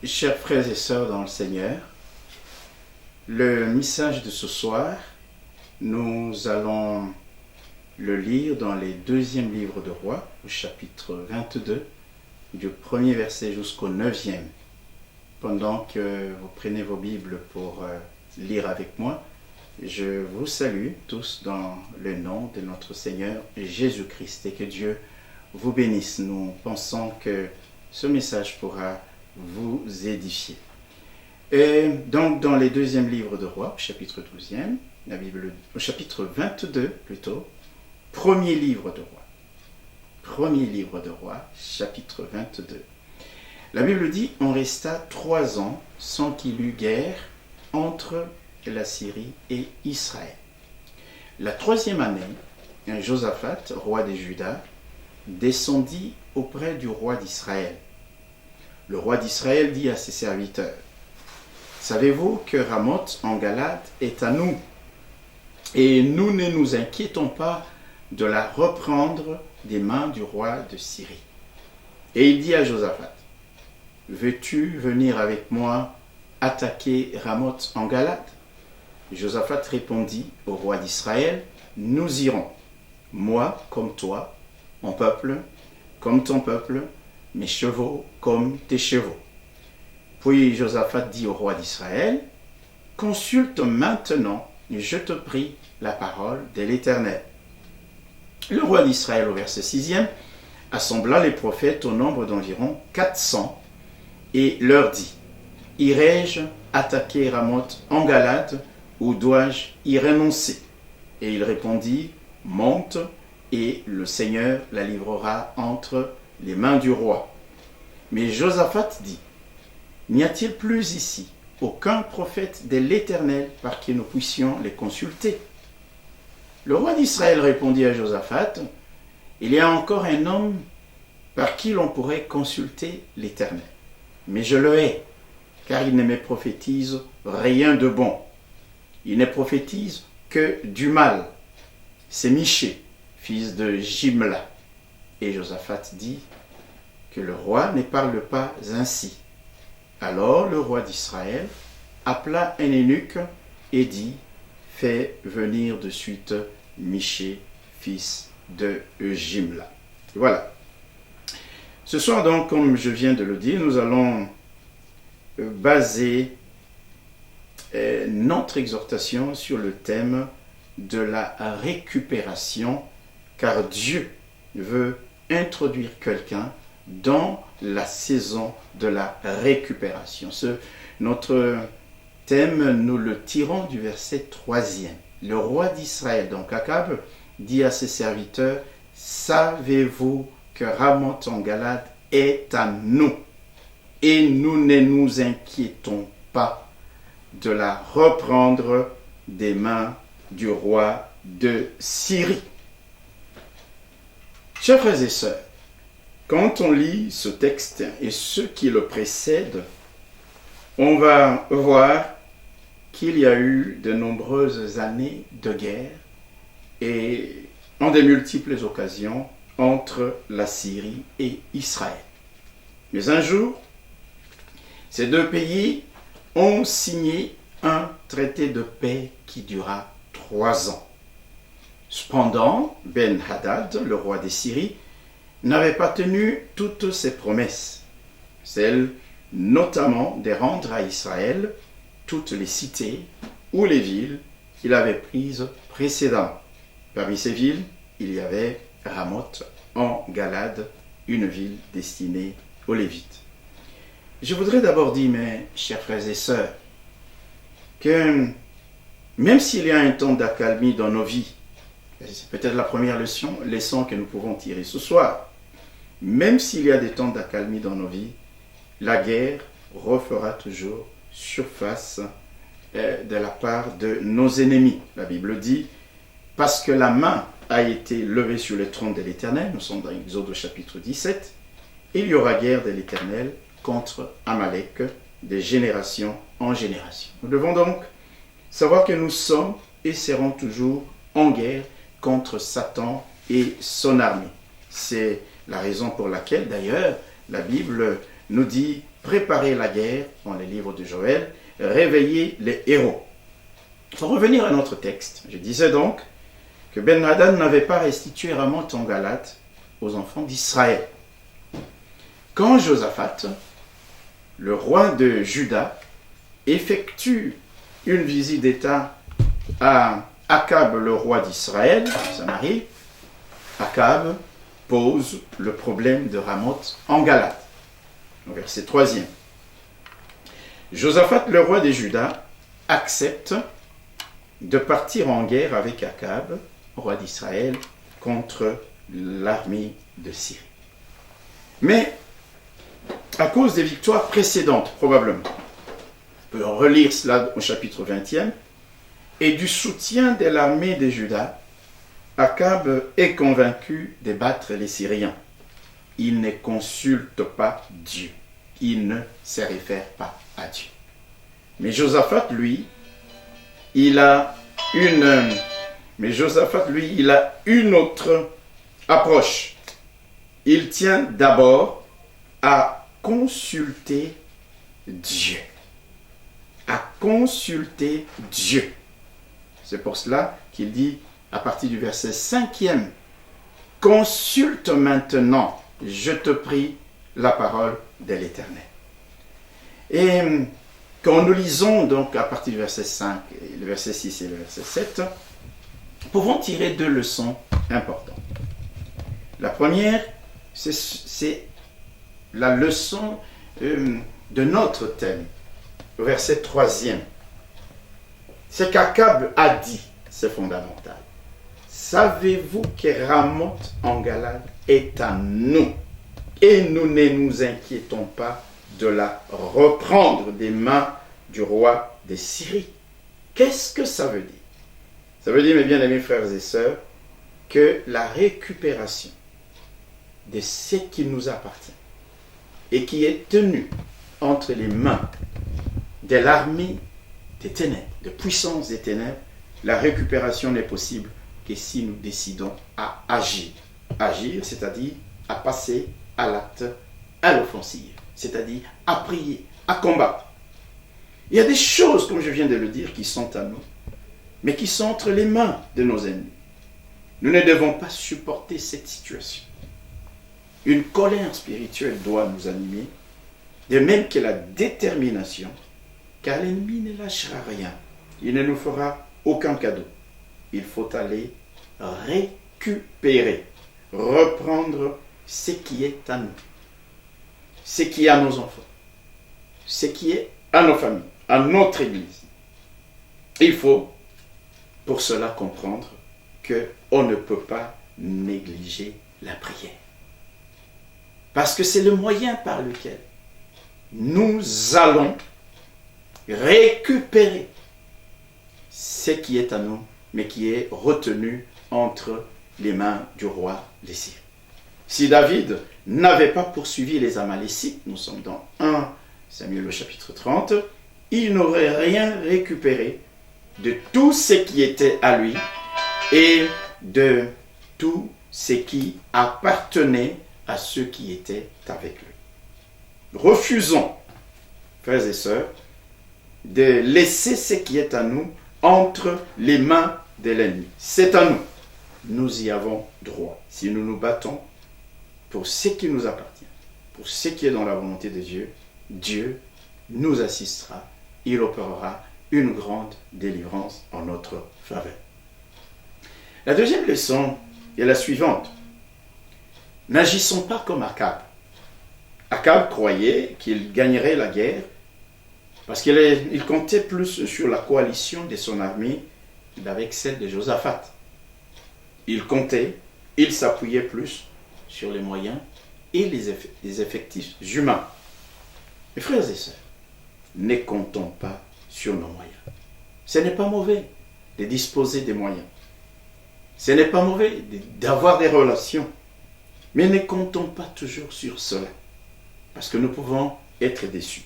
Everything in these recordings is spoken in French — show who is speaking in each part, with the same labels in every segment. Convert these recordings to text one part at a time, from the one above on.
Speaker 1: Chers frères et sœurs dans le Seigneur, le message de ce soir, nous allons le lire dans les deuxièmes livres de Rois, au chapitre 22, du premier verset jusqu'au 9e. Pendant que vous prenez vos Bibles pour lire avec moi, je vous salue tous dans le nom de notre Seigneur Jésus-Christ et que Dieu vous bénisse. Nous pensons que ce message pourra vous édifier. Et donc dans les deuxièmes livres de Rois, chapitre 12e, la Bible, au chapitre 22 plutôt, premier livre de Rois, chapitre 22. La Bible dit, on resta 3 ans sans qu'il y eût guerre entre la Syrie et Israël. La 3e année, Josaphat, roi des Juda, descendit auprès du roi d'Israël. Le roi d'Israël dit à ses serviteurs, « Savez-vous que Ramoth en Galade est à nous, et nous ne nous inquiétons pas de la reprendre des mains du roi de Syrie. » Et il dit à Josaphat, « Veux-tu venir avec moi attaquer Ramoth en Galade ?» Josaphat répondit au roi d'Israël, « Nous irons, moi comme toi, mon peuple comme ton peuple, mes chevaux comme tes chevaux. » Puis Josaphat dit au roi d'Israël, « Consulte maintenant, je te prie, la parole de l'Éternel. » Le roi d'Israël, au verset 6e, assembla les prophètes au nombre d'environ 400 et leur dit, « Irai-je attaquer Ramoth en Galade ou dois-je y renoncer ?» Et il répondit, « Monte, et le Seigneur la livrera entre les mains du roi. » Mais Josaphat dit, « N'y a-t-il plus ici aucun prophète de l'Éternel par qui nous puissions les consulter ?» Le roi d'Israël répondit à Josaphat, « Il y a encore un homme par qui l'on pourrait consulter l'Éternel. Mais je le hais, car il ne me prophétise rien de bon. Il ne prophétise que du mal. C'est Michée, fils de Jimla. » Et Josaphat dit, « Que le roi ne parle pas ainsi. » Alors le roi d'Israël appela un eunuque et dit, « Fais venir de suite Michée, fils de Jimla. » Voilà. Ce soir donc, comme je viens de le dire, nous allons baser notre exhortation sur le thème de la récupération, car Dieu veut introduire quelqu'un dans la saison de la récupération. Notre thème, nous le tirons du verset 3e. Le roi d'Israël, donc Akab, dit à ses serviteurs, « Savez-vous que Ramoth en Galade est à nous, et nous ne nous inquiétons pas de la reprendre des mains du roi de Syrie. » Chers frères et sœurs, quand on lit ce texte et ceux qui le précèdent, on va voir qu'il y a eu de nombreuses années de guerre et en de multiples occasions entre la Syrie et Israël. Mais un jour, ces deux pays ont signé un traité de paix qui dura 3 ans. Cependant, Ben-Hadad, le roi des Syries, n'avait pas tenu toutes ses promesses, celles notamment de rendre à Israël toutes les cités ou les villes qu'il avait prises précédemment. Parmi ces villes, il y avait Ramoth en Galade, une ville destinée aux Lévites. Je voudrais d'abord dire, mes chers frères et sœurs, que même s'il y a un temps d'accalmie dans nos vies, c'est peut-être la première leçon que nous pouvons tirer ce soir, même s'il y a des temps d'accalmie dans nos vies, la guerre refera toujours surface de la part de nos ennemis. La Bible dit, parce que la main a été levée sur le trône de l'Éternel, nous sommes dans Exode chapitre 17, il y aura guerre de l'Éternel contre Amalek de génération en génération. Nous devons donc savoir que nous sommes et serons toujours en guerre contre Satan et son armée. C'est la raison pour laquelle, d'ailleurs, la Bible nous dit préparer la guerre dans les livres de Joël, réveiller les héros. Pour revenir à notre texte, je disais donc que Ben-Hadad n'avait pas restitué Ramoth en Galate aux enfants d'Israël. Quand Josaphat, le roi de Juda, effectue une visite d'État à Akab, le roi d'Israël, Samarie, Akab pose le problème de Ramoth en Galate. Au verset 3e. Josaphat, le roi de Juda, accepte de partir en guerre avec Akab, roi d'Israël, contre l'armée de Syrie. Mais, à cause des victoires précédentes, probablement, on peut relire cela au chapitre 20e, et du soutien de l'armée de Juda, Akab est convaincu de battre les Syriens. Il ne consulte pas Dieu. Il ne se réfère pas à Dieu. Mais Josaphat, lui, il a une autre approche. Il tient d'abord à consulter Dieu. À consulter Dieu. C'est pour cela qu'il dit, à partir du verset 5e, « Consulte maintenant, je te prie, la parole de l'Éternel. » Et quand nous lisons donc à partir du verset 5, le verset 6 et le verset 7, nous pouvons tirer deux leçons importantes. La première, c'est la leçon de notre thème, au verset 3e. C'est qu'Akab a dit, c'est fondamental. Savez-vous que Ramoth en Galade est à nous, et nous ne nous inquiétons pas de la reprendre des mains du roi de Syrie. Qu'est-ce que ça veut dire? Ça veut dire, mes bien-aimés frères et sœurs, que la récupération de ce qui nous appartient et qui est tenu entre les mains de l'armée des ténèbres, de puissance des ténèbres, la récupération n'est possible que si nous décidons à agir. Agir, c'est-à-dire à passer à l'acte, à l'offensive, c'est-à-dire à prier, à combattre. Il y a des choses, comme je viens de le dire, qui sont à nous, mais qui sont entre les mains de nos ennemis. Nous ne devons pas supporter cette situation. Une colère spirituelle doit nous animer, de même que la détermination, car l'ennemi ne lâchera rien. Il ne nous fera aucun cadeau. Il faut aller récupérer, reprendre ce qui est à nous, ce qui est à nos enfants, ce qui est à nos familles, à notre Église. Il faut pour cela comprendre qu'on ne peut pas négliger la prière. Parce que c'est le moyen par lequel nous allons récupérer ce qui est à nous, mais qui est retenu entre les mains du roi des Syriens. Si David n'avait pas poursuivi les Amalécites, nous sommes dans 1 Samuel au chapitre 30, il n'aurait rien récupéré de tout ce qui était à lui et de tout ce qui appartenait à ceux qui étaient avec lui. Refusons, frères et sœurs, de laisser ce qui est à nous entre les mains de l'ennemi. C'est à nous. Nous y avons droit. Si nous nous battons pour ce qui nous appartient, pour ce qui est dans la volonté de Dieu, Dieu nous assistera. Il opérera une grande délivrance en notre faveur. La deuxième leçon est la suivante. N'agissons pas comme Akab. Akab croyait qu'il gagnerait la guerre parce qu'il comptait plus sur la coalition de son armée qu'avec celle de Josaphat. Il comptait, il s'appuyait plus sur les moyens et les effectifs humains. Mes frères et sœurs, ne comptons pas sur nos moyens. Ce n'est pas mauvais de disposer des moyens. Ce n'est pas mauvais d'avoir des relations. Mais ne comptons pas toujours sur cela. Parce que nous pouvons être déçus.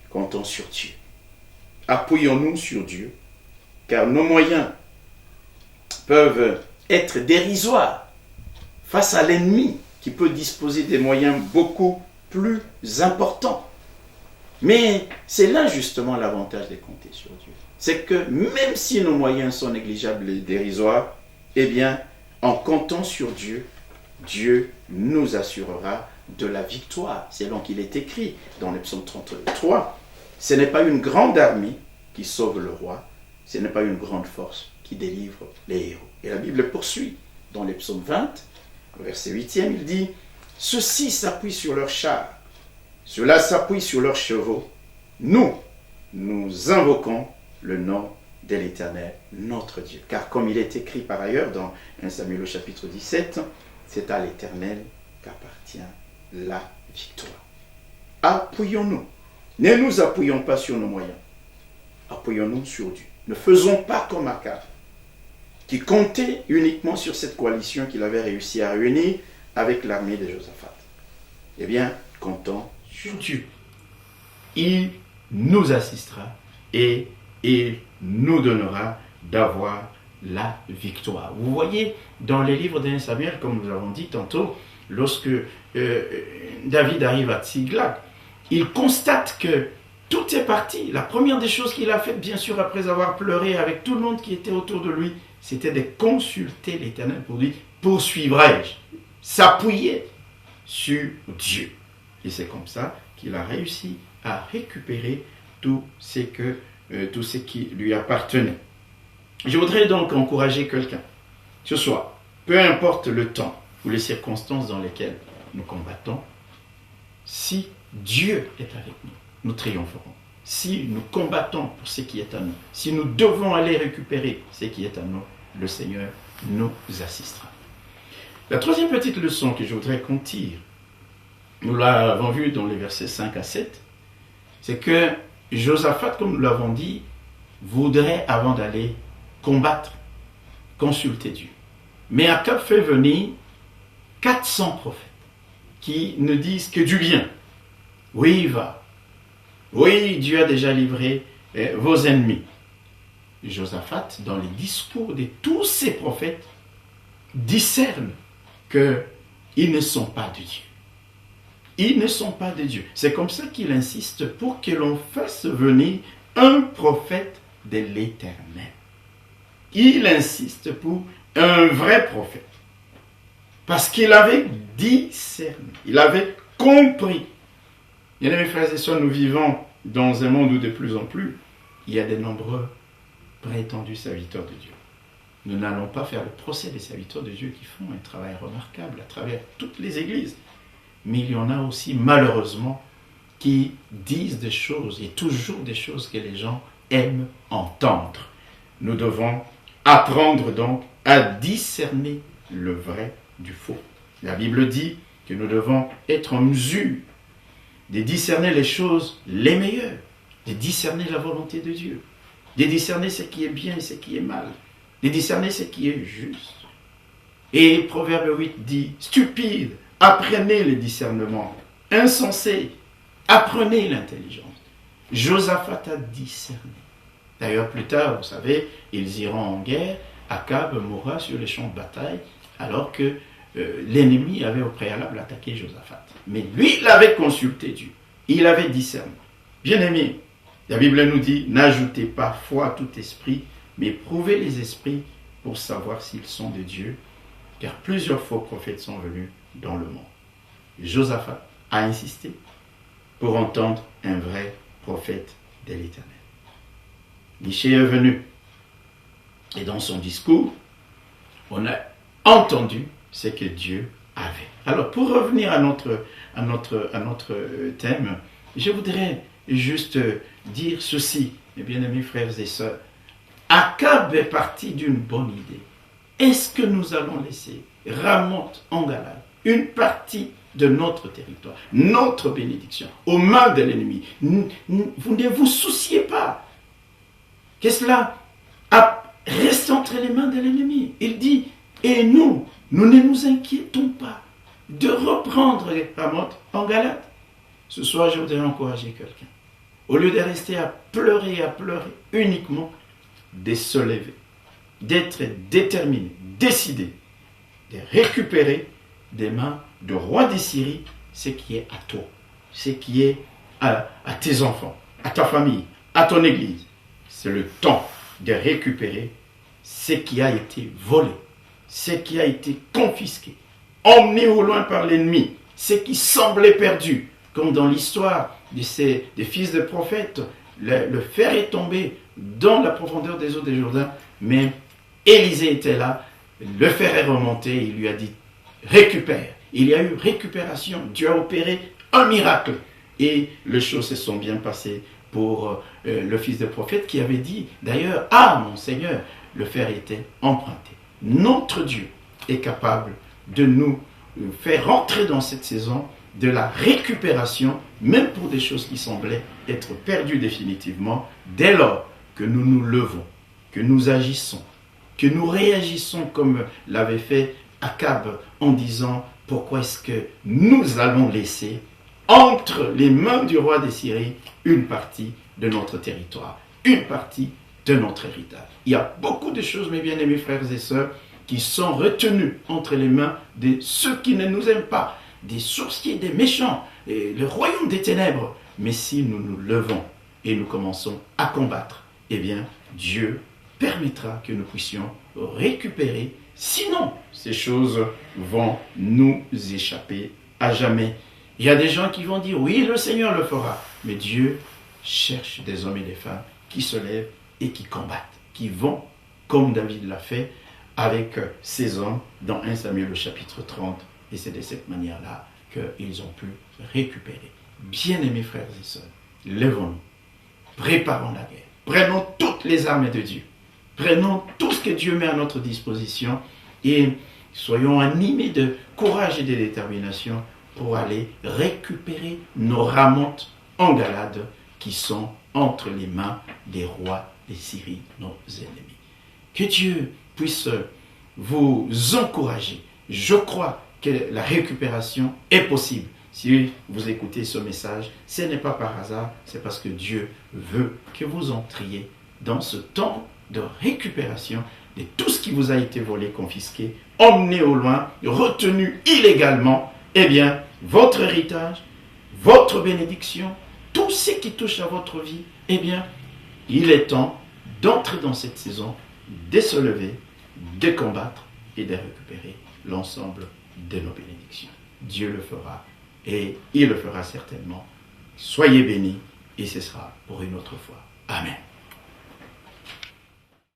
Speaker 1: Comptons sur Dieu. Appuyons-nous sur Dieu. Car nos moyens peuvent être dérisoires face à l'ennemi qui peut disposer des moyens beaucoup plus importants. Mais c'est là justement l'avantage de compter sur Dieu. C'est que même si nos moyens sont négligeables et dérisoires, eh bien, en comptant sur Dieu, Dieu nous assurera de la victoire. C'est donc il est écrit dans le psaume 33. Ce n'est pas une grande armée qui sauve le roi, ce n'est pas une grande force qui délivre les héros. Et la Bible poursuit dans le psaume 20, verset 8e, il dit « Ceux-ci s'appuient sur leurs chars, ceux-là s'appuient sur leurs chevaux. Nous invoquons le nom de l'Éternel, notre Dieu. » Car comme il est écrit par ailleurs dans 1 Samuel au chapitre 17, c'est à l'Éternel qu'appartient la victoire. Appuyons-nous. Ne nous appuyons pas sur nos moyens. Appuyons-nous sur Dieu. Ne faisons pas comme Akab, qui comptait uniquement sur cette coalition qu'il avait réussi à réunir avec l'armée de Josaphat. Eh bien, comptons sur Dieu. Il nous assistera et il nous donnera d'avoir la victoire. Vous voyez, dans les livres d'Un Samuel, comme nous l'avons dit tantôt, lorsque David arrive à Tsiglag, il constate que tout est parti. La première des choses qu'il a faites, bien sûr, après avoir pleuré avec tout le monde qui était autour de lui, c'était de consulter l'Éternel pour dire « Poursuivrai-je » s'appuyer sur Dieu. Et c'est comme ça qu'il a réussi à récupérer tout ce qui lui appartenait. Je voudrais donc encourager quelqu'un ce soir, peu importe le temps ou les circonstances dans lesquelles nous combattons, si Dieu est avec nous, nous triompherons. Si nous combattons pour ce qui est à nous, si nous devons aller récupérer ce qui est à nous, le Seigneur nous assistera. La troisième petite leçon que je voudrais qu'on tire, nous l'avons vu dans les versets 5 à 7, c'est que Josaphat, comme nous l'avons dit, voudrait, avant d'aller combattre, consulter Dieu. Mais Akab fait venir 400 prophètes qui ne disent que du bien. Oui, va. Oui, Dieu a déjà livré vos ennemis. Josaphat, dans les discours de tous ces prophètes, discerne qu'ils ne sont pas de Dieu. Ils ne sont pas de Dieu. C'est comme ça qu'il insiste pour que l'on fasse venir un prophète de l'Éternel. Il insiste pour un vrai prophète. Parce qu'il avait discerné, il avait compris. Bien aimés frères et sœurs, nous vivons dans un monde où de plus en plus, il y a de nombreux prétendus serviteurs de Dieu. Nous n'allons pas faire le procès des serviteurs de Dieu qui font un travail remarquable à travers toutes les églises. Mais il y en a aussi, malheureusement, qui disent des choses, et toujours des choses que les gens aiment entendre. Nous devons apprendre donc à discerner le vrai du faux. La Bible dit que nous devons être en mesure de discerner les choses les meilleures, de discerner la volonté de Dieu, de discerner ce qui est bien et ce qui est mal, de discerner ce qui est juste. Et Proverbe 8 dit, stupide, apprenez le discernement, insensé, apprenez l'intelligence. Josaphat a discerné. D'ailleurs, plus tard, vous savez, ils iront en guerre, Akab mourra sur les champs de bataille, alors que l'ennemi avait au préalable attaqué Josaphat. Mais lui, il avait consulté Dieu. Il avait discerné. Bien-aimés, la Bible nous dit, n'ajoutez pas foi à tout esprit, mais prouvez les esprits pour savoir s'ils sont de Dieu, car plusieurs faux prophètes sont venus dans le monde. Josaphat a insisté pour entendre un vrai prophète de l'Éternel. Michée est venu, et dans son discours, on a entendu ce que Dieu avait. Alors, pour revenir à notre thème, je voudrais juste dire ceci, mes bien-aimés frères et sœurs. Akab est parti d'une bonne idée. Est-ce que nous allons laisser Ramoth en Galade, une partie de notre territoire, notre bénédiction, aux mains de l'ennemi? Vous ne vous souciez pas que cela reste entre les mains de l'ennemi. Il dit, et nous ne nous inquiétons pas de reprendre Ramoth en Galade. Ce soir, je voudrais encourager quelqu'un. Au lieu de rester à pleurer uniquement, de se lever, d'être déterminé, décidé, de récupérer des mains du roi des Syries ce qui est à toi, ce qui est à tes enfants, à ta famille, à ton église. C'est le temps de récupérer ce qui a été volé, ce qui a été confisqué, emmené au loin par l'ennemi, ce qui semblait perdu. Comme dans l'histoire des fils de prophètes, le fer est tombé dans la profondeur des eaux des Jourdain, mais Élisée était là, le fer est remonté, il lui a dit récupère. Il y a eu récupération, Dieu a opéré un miracle et les choses se sont bien passées pour le fils de prophète qui avait dit d'ailleurs, ah mon Seigneur, le fer était emprunté. Notre Dieu est capable de nous faire rentrer dans cette saison de la récupération, même pour des choses qui semblaient être perdues définitivement, dès lors que nous nous levons, que nous agissons, que nous réagissons comme l'avait fait Akab en disant « Pourquoi est-ce que nous allons laisser entre les mains du roi des Syries une partie de notre territoire, une partie de notre héritage ?» Il y a beaucoup de choses, mes bien-aimés frères et sœurs, qui sont retenues entre les mains de ceux qui ne nous aiment pas, des sorciers, des méchants, et le royaume des ténèbres. Mais si nous nous levons et nous commençons à combattre, eh bien, Dieu permettra que nous puissions récupérer. Sinon, ces choses vont nous échapper à jamais. Il y a des gens qui vont dire, oui, le Seigneur le fera. Mais Dieu cherche des hommes et des femmes qui se lèvent et qui combattent, qui vont, comme David l'a fait, avec ces hommes dans 1 Samuel le chapitre 30. Et c'est de cette manière-là qu'ils ont pu récupérer. Bien-aimés frères et sœurs, levons-nous, préparons la guerre, prenons toutes les armes de Dieu, prenons tout ce que Dieu met à notre disposition et soyons animés de courage et de détermination pour aller récupérer nos ramontes en Galade qui sont entre les mains des rois des Syries, nos ennemis. Que Dieu puisse vous encourager. Je crois que la récupération est possible. Si vous écoutez ce message, ce n'est pas par hasard, c'est parce que Dieu veut que vous entriez dans ce temps de récupération de tout ce qui vous a été volé, confisqué, emmené au loin, retenu illégalement. Eh bien, votre héritage, votre bénédiction, tout ce qui touche à votre vie, eh bien, il est temps d'entrer dans cette saison, de se lever, de combattre et de récupérer l'ensemble de nos bénédictions. Dieu le fera et il le fera certainement. Soyez bénis et ce sera pour une autre fois. Amen.